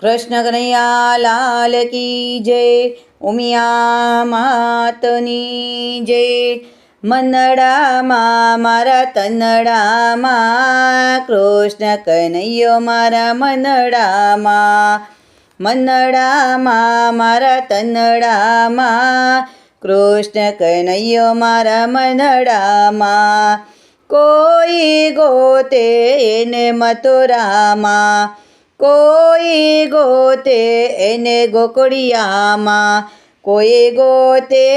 કૃષ્ણ કનૈયા લાલ કી જય, ઉમિયા માતની જય. મનડામાં મારા તનડામાં, કૃષ્ણ કનૈયો મારા મનડામાં. મનડામાં મારા તનડામાં, કૃષ્ણ કનૈયો મારા મનડામાં. કોઈ ગોતે એને મથુરામાં, કોઈ ગોતે એને ગોકળિયામાં, કોઈ ગોતે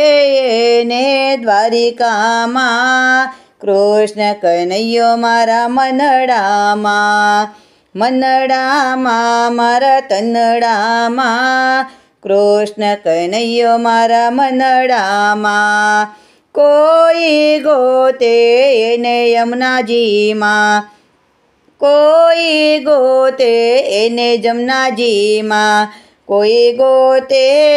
એને દ્વારિકામાં. કૃષ્ણ કનૈયો મારા મનડામાં. મનડામાં મારા તનડામાં, કૃષ્ણ કનૈયો મારા મનડામાં. કોઈ ગોતે એને યમુનાજીમાં, કોઈ ગોતે એને જમનાજીમાં, કોઈ ગોતે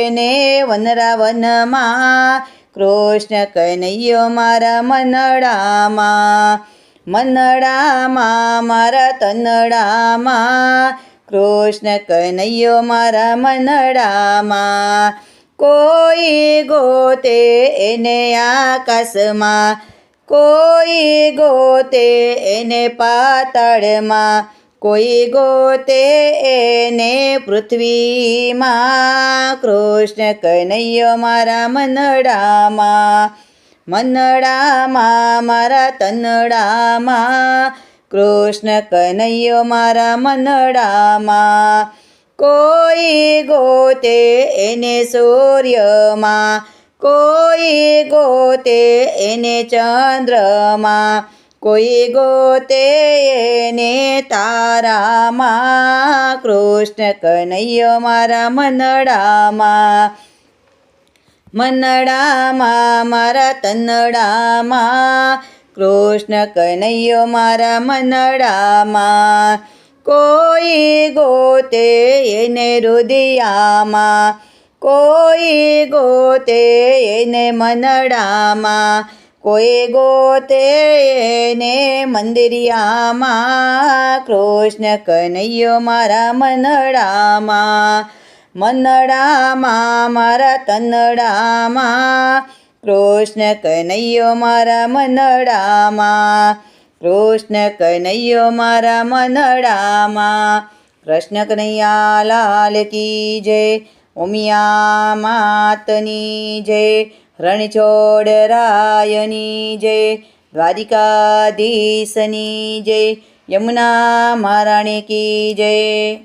એને વનરાવનમાં. કૃષ્ણ કનૈયો મારા મનડામાં. મનડામાં મારા તનડામાં, કૃષ્ણ કનૈયો મારા મનડામાં. કોઈ ગોતે એને આકાશમાં, કોઈ ગોતે એને પાતાળમાં, કોઈ ગોતે એને પૃથ્વીમાં. કૃષ્ણ કનૈયો મારા મનડામાં. મનડામાં મારા તનડામાં, કૃષ્ણ કનૈયો મારા મનડામાં. કોઈ ગોતે એને સૂર્યમાં, કોઈ ગોતે એને ચંદ્રમાં, કોઈ ગોતે એને તારામાં. કૃષ્ણ કનૈયો મારા મનડામાં. મનડામાં મારા તનડામાં, કૃષ્ણ કનૈયો મારા મનડામાં. કોઈ ગોતે એને રુદિયામાં, કોઈ ગોતે એને મનડામાં, કોઈ ગોતે એને મંદિરિયામાં. કૃષ્ણ કનૈયો મારા મનડામાં. મનડામાં મારા તનડામાં, કૃષ્ણ કનૈયો મારા મનડામાં. કૃષ્ણ કનૈયો મારા મનડામાં. કૃષ્ણ કનૈયા લાલ કી જય, ઉમિયા માતની જય. રણછોડરાયની જય, દ્વારિકાધીશની જય. યમુના મહારાણી કી જય.